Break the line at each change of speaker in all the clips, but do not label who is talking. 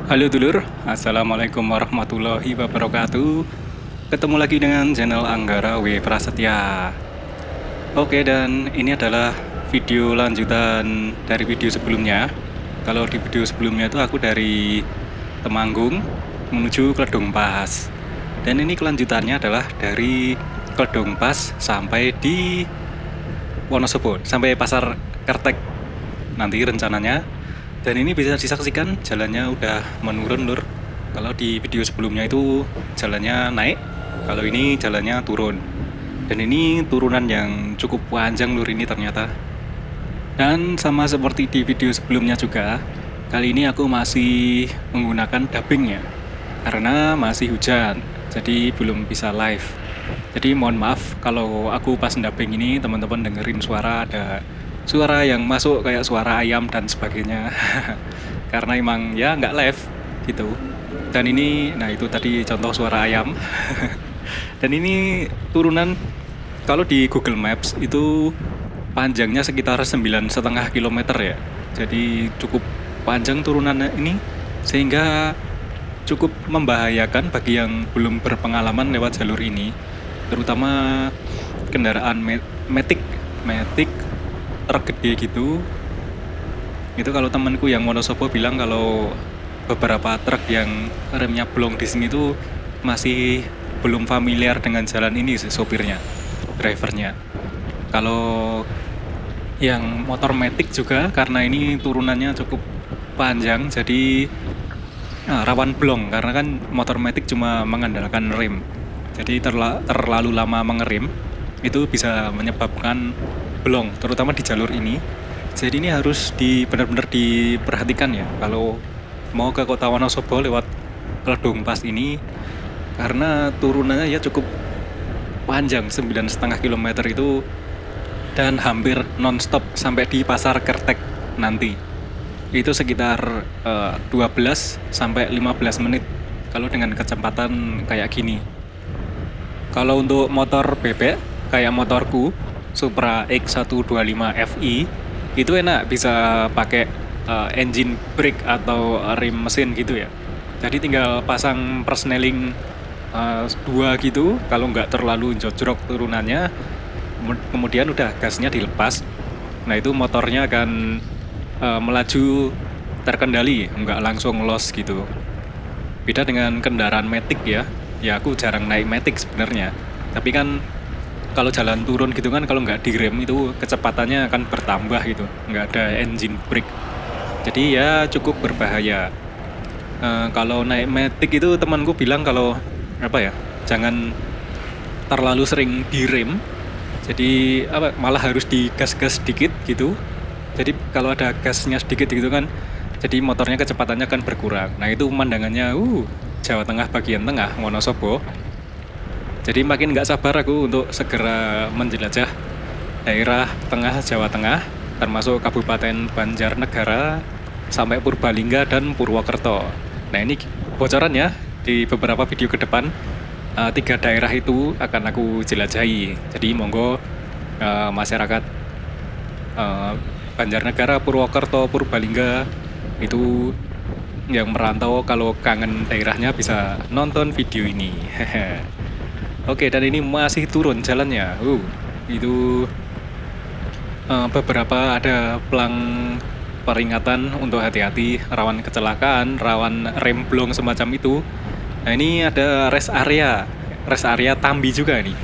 Halo dulur, Assalamualaikum warahmatullahi wabarakatuh. Ketemu lagi dengan channel Anggara W Prasetya. Oke, dan ini adalah video lanjutan dari video sebelumnya. Kalau di video sebelumnya itu aku dari Temanggung menuju Kledong Pas. Dan ini kelanjutannya adalah dari Kledong Pas sampai di Wonosobo, sampai Pasar Kertek nanti rencananya. Dan ini bisa disaksikan jalannya udah menurun lur. Kalau di video sebelumnya itu jalannya naik, kalau ini jalannya turun. Dan ini turunan yang cukup panjang lur ini ternyata. Dan sama seperti di video sebelumnya juga, kali ini aku masih menggunakan dubbing ya, karena masih hujan, jadi belum bisa live. Jadi mohon maaf kalau aku pas dubbing ini teman-teman dengerin ada suara yang masuk kayak suara ayam dan sebagainya. Karena emang ya nggak live gitu. Dan ini, nah itu tadi contoh suara ayam. Dan ini turunan kalau di Google Maps itu panjangnya sekitar 9,5 km ya. Jadi cukup panjang turunannya ini, sehingga cukup membahayakan bagi yang belum berpengalaman lewat jalur ini, terutama kendaraan Matic truk gede gitu. Itu kalau temanku yang Wonosobo bilang kalau beberapa truk yang remnya blong di sini tuh masih belum familiar dengan jalan ini sih, sopirnya, drivernya. Kalau yang motor Matic juga karena ini turunannya cukup panjang, jadi rawan blong karena kan motor Matic cuma mengandalkan rem. Jadi terlalu lama mengerem itu bisa menyebabkan blong, terutama di jalur ini. Jadi ini harus benar-benar diperhatikan ya kalau mau ke kota Wonosobo lewat Kledong Pas ini, karena turunannya ya cukup panjang, 9,5 km itu, dan hampir non-stop sampai di Pasar Kertek nanti. Itu sekitar 12 sampai 15 menit kalau dengan kecepatan kayak gini. Kalau untuk motor bebek kayak motorku Supra X125 Fi itu enak, bisa pakai engine brake atau rem mesin gitu ya. Jadi tinggal pasang persneling 2 gitu, kalau nggak terlalu jojrok turunannya, kemudian udah gasnya dilepas. Nah itu motornya akan melaju terkendali, nggak langsung los gitu. Beda dengan kendaraan Matic ya aku jarang naik Matic sebenarnya, tapi kan kalau jalan turun gitu kan, kalau nggak direm itu kecepatannya akan bertambah gitu, nggak ada engine brake, jadi ya cukup berbahaya. Kalau naik Matic itu temanku bilang kalau jangan terlalu sering direm, jadi malah harus digas-gas sedikit gitu. Jadi kalau ada gasnya sedikit gitu kan, jadi motornya kecepatannya akan berkurang. Nah itu pemandangannya Jawa Tengah bagian tengah Wonosobo. Jadi makin nggak sabar aku untuk segera menjelajah daerah tengah Jawa Tengah, termasuk Kabupaten Banjarnegara sampai Purbalingga dan Purwokerto. Nah ini bocorannya di beberapa video ke depan, 3 daerah itu akan aku jelajahi. Jadi monggo masyarakat Banjarnegara, Purwokerto, Purbalingga itu yang merantau, kalau kangen daerahnya bisa nonton video ini. Oke, dan ini masih turun jalannya. Itu beberapa ada pelang peringatan untuk hati-hati, rawan kecelakaan, rawan rem blong semacam itu. Nah ini ada rest area Tambi juga nih.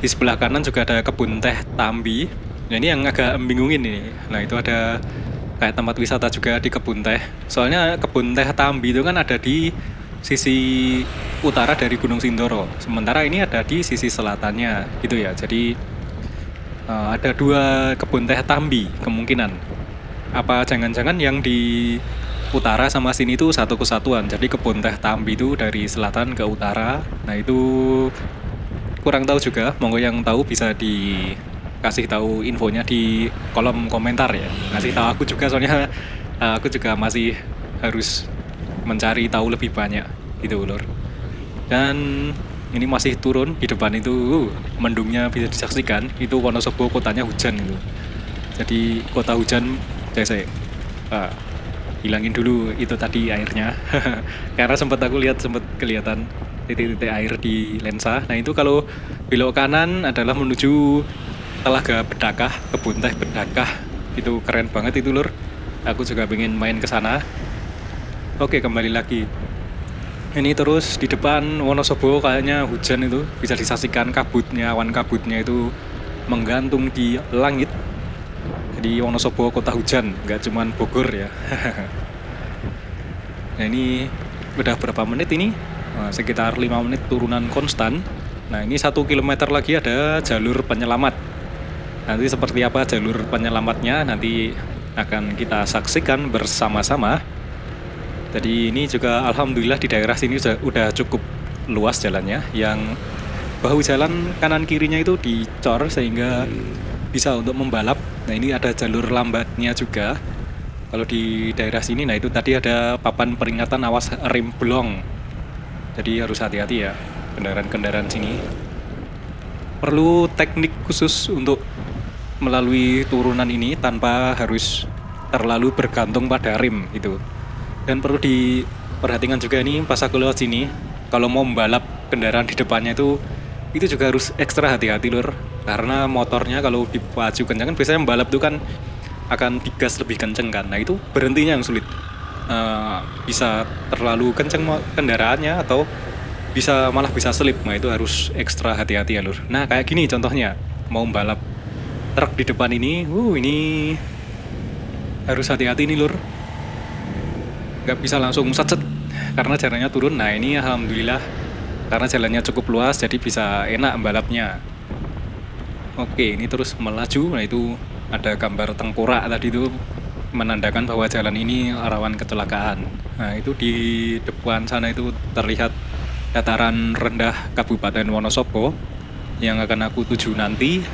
Di sebelah kanan juga ada kebun teh Tambi. Nah ini yang agak membingungin ini. Nah itu ada kayak tempat wisata juga di kebun teh. Soalnya kebun teh Tambi itu kan ada di sisi utara dari Gunung Sindoro, sementara ini ada di sisi selatannya gitu ya. Jadi ada 2 kebun teh Tambi kemungkinan. Apa jangan-jangan yang di utara sama sini itu satu kesatuan, jadi kebun teh Tambi itu dari selatan ke utara. Nah itu kurang tahu juga, monggo yang tahu bisa dikasih tahu infonya di kolom komentar ya. Ngasih tahu aku juga, soalnya aku juga masih harus mencari tahu lebih banyak gitu lur. Dan ini masih turun, di depan itu mendungnya bisa disaksikan. Itu Wonosobo kotanya hujan itu, jadi kota hujan. hilangin dulu itu tadi airnya. Karena sempat aku lihat sempat kelihatan titik-titik air di lensa. Nah itu kalau belok kanan adalah menuju Telaga Bedakah, kebun teh Bedakah. Itu keren banget itu lur. Aku juga pengen main ke sana. Oke, kembali lagi. Ini terus di depan Wonosobo kayaknya hujan itu bisa disaksikan kabutnya, awan kabutnya itu menggantung di langit. Jadi Wonosobo kota hujan, nggak cuman Bogor ya. Nah ini udah berapa menit ini? Nah, sekitar 5 menit turunan konstan. Nah ini 1 kilometer lagi ada jalur penyelamat. Nanti seperti apa jalur penyelamatnya nanti akan kita saksikan bersama-sama. Jadi ini juga alhamdulillah di daerah sini udah cukup luas jalannya. Yang bahu jalan kanan kirinya itu dicor sehingga bisa untuk membalap. Nah ini ada jalur lambatnya juga. Kalau di daerah sini, nah itu tadi ada papan peringatan awas rem blong. Jadi harus hati-hati ya kendaraan-kendaraan sini. Perlu teknik khusus untuk melalui turunan ini tanpa harus terlalu bergantung pada rem itu. Dan perlu diperhatikan juga ini pas aku lewat sini, kalau mau membalap kendaraan di depannya itu juga harus ekstra hati-hati lur. Karena motornya kalau dipacu kencang kan biasanya membalap itu kan akan digas lebih kenceng kan. Nah itu berhentinya yang sulit. Bisa terlalu kenceng kendaraannya atau malah bisa slip. Nah itu harus ekstra hati-hati ya lur. Nah kayak gini contohnya mau membalap truk di depan ini, ini harus hati-hati nih lur. Gak bisa langsung set karena jalannya turun. Nah ini alhamdulillah karena jalannya cukup luas jadi bisa enak balapnya. Oke ini terus melaju. Nah itu ada gambar tengkorak tadi itu menandakan bahwa jalan ini rawan kecelakaan. Nah itu di depan sana itu terlihat dataran rendah Kabupaten Wonosobo yang akan aku tuju nanti.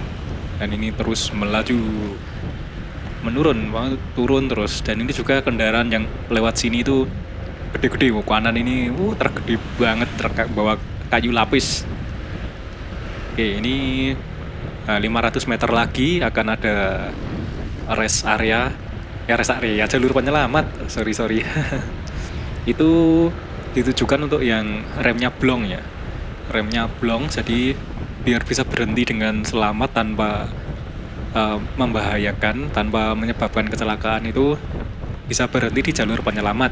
Dan ini terus melaju menurun, turun terus. Dan ini juga kendaraan yang lewat sini itu gede-gede. Kanan ini tergede banget, bawa kayu lapis. Oke ini 500 meter lagi akan ada rest area ya jalur penyelamat. Sorry itu ditujukan untuk yang remnya blong ya, remnya blong jadi biar bisa berhenti dengan selamat tanpa membahayakan, tanpa menyebabkan kecelakaan. Itu bisa berhenti di jalur penyelamat.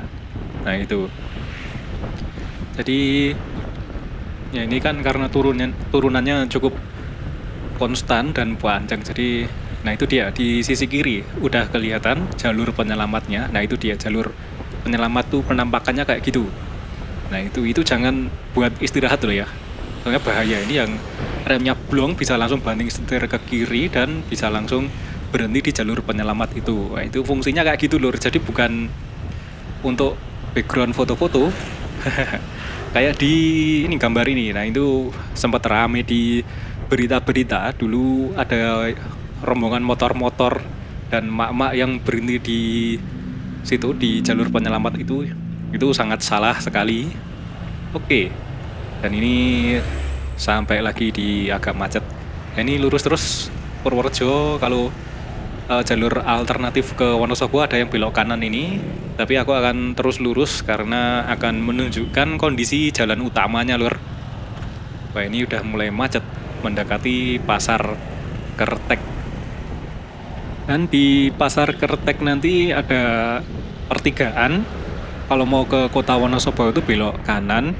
Nah itu jadi ya ini kan karena turunannya cukup konstan dan panjang. Jadi nah itu dia di sisi kiri udah kelihatan jalur penyelamatnya. Nah itu dia jalur penyelamat tuh penampakannya kayak gitu. Nah itu jangan buat istirahat loh ya, soalnya bahaya. Ini yang remnya blong bisa langsung banting setir ke kiri dan bisa langsung berhenti di jalur penyelamat itu. Nah, itu fungsinya kayak gitu lur. Jadi bukan untuk background foto-foto kayak di ini gambar ini. Nah itu sempat rame di berita-berita dulu, ada rombongan motor-motor dan mak-mak yang berhenti di situ di jalur penyelamat itu sangat salah sekali. Oke, dan ini sampai lagi di agak macet. Ini lurus terus Purworejo. Kalau jalur alternatif ke Wonosobo ada yang belok kanan ini, tapi aku akan terus lurus karena akan menunjukkan kondisi jalan utamanya lur. Wah ini udah mulai macet mendekati Pasar Kertek. Dan di Pasar Kertek nanti ada pertigaan. Kalau mau ke kota Wonosobo itu belok kanan.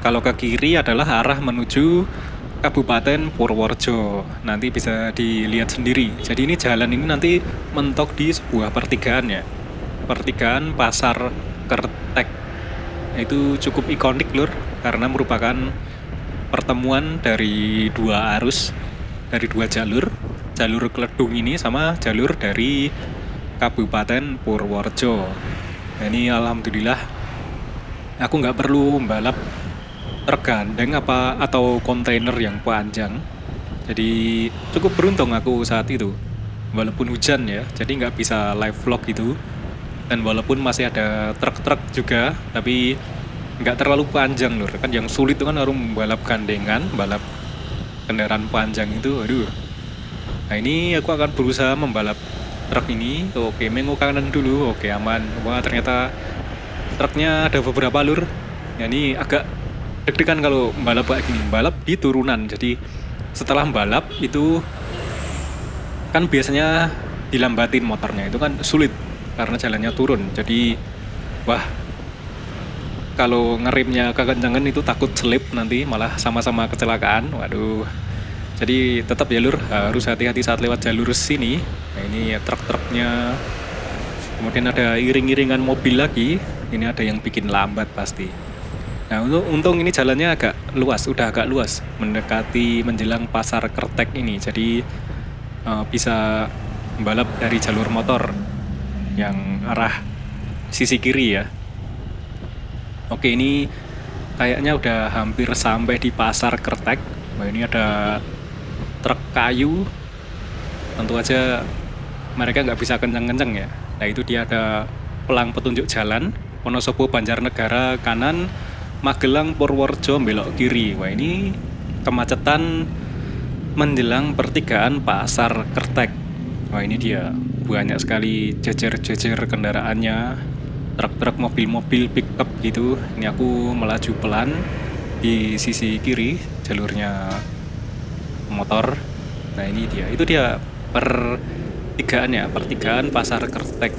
Kalau ke kiri adalah arah menuju Kabupaten Purworejo. Nanti bisa dilihat sendiri. Jadi ini jalan ini nanti mentok di sebuah pertigaan ya. Pertigaan Pasar Kertek. Itu cukup ikonik lur karena merupakan pertemuan dari dua arus, dari dua jalur Kledung ini sama jalur dari Kabupaten Purworejo. Nah, ini alhamdulillah aku nggak perlu membalap tergandeng atau kontainer yang panjang. Jadi cukup beruntung aku saat itu, walaupun hujan ya, jadi nggak bisa live vlog gitu. Dan walaupun masih ada truk-truk juga, tapi nggak terlalu panjang lur. Kan yang sulit itu kan harus membalap gandengan, balap kendaraan panjang itu, aduh. Nah ini aku akan berusaha membalap truk ini. Oke, mengu kanan dulu. Oke, aman. Wah, ternyata truknya ada beberapa alur. Ya, ini agak deg-degan kalau balap kayak gini. Balap di turunan. Jadi setelah balap itu kan biasanya dilambatin motornya. Itu kan sulit karena jalannya turun. Jadi wah, kalau ngeremnya kekencangan itu takut selip nanti malah sama-sama kecelakaan. Waduh. Jadi tetap jalur harus hati-hati saat lewat jalur sini. Nah, ini ya truk-truknya. Kemudian ada iring-iringan mobil lagi. Ini ada yang bikin lambat pasti. Nah, untung ini jalannya agak luas, udah agak luas mendekati menjelang pasar Kertek ini. Jadi bisa balap dari jalur motor yang arah sisi kiri ya. Oke, ini kayaknya udah hampir sampai di pasar Kertek. Nah, ini ada truk kayu. Tentu aja mereka nggak bisa kenceng-kenceng ya. Nah, itu dia ada pelang petunjuk jalan. Wonosobo Banjarnegara kanan, Magelang Purworejo belok kiri. Wah, ini kemacetan menjelang pertigaan pasar Kertek. Wah, ini dia banyak sekali jejer-jejer kendaraannya, truk-truk, mobil-mobil pickup gitu. Ini aku melaju pelan di sisi kiri jalurnya motor. Nah, ini dia, itu dia pertigaan ya, pertigaan pasar Kertek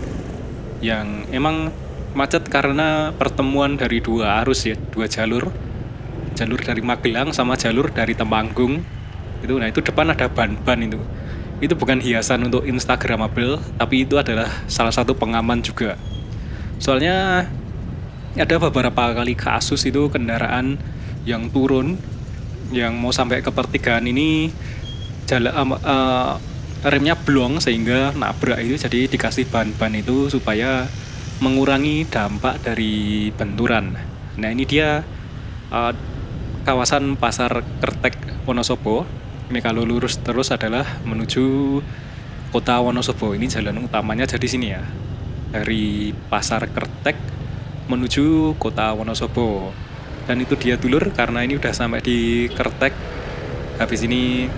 yang emang macet karena pertemuan dari dua arus ya, dua jalur dari Magelang sama jalur dari Temanggung itu. Nah, itu depan ada ban-ban itu bukan hiasan untuk instagramable, tapi itu adalah salah satu pengaman juga. Soalnya ada beberapa kali kasus itu kendaraan yang turun yang mau sampai ke pertigaan ini remnya blong sehingga nabrak itu. Jadi dikasih ban-ban itu supaya mengurangi dampak dari benturan. Nah, ini dia kawasan pasar Kertek Wonosobo. Ini kalau lurus terus adalah menuju kota Wonosobo. Ini jalan utamanya jadi sini ya, dari pasar Kertek menuju kota Wonosobo. Dan itu dia dulur, karena ini udah sampai di Kertek. Habis ini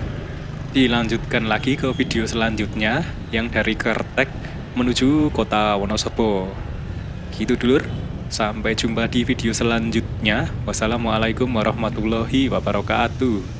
dilanjutkan lagi ke video selanjutnya yang dari Kertek menuju kota Wonosobo. Gitu dulur, sampai jumpa di video selanjutnya. Wassalamualaikum warahmatullahi wabarakatuh.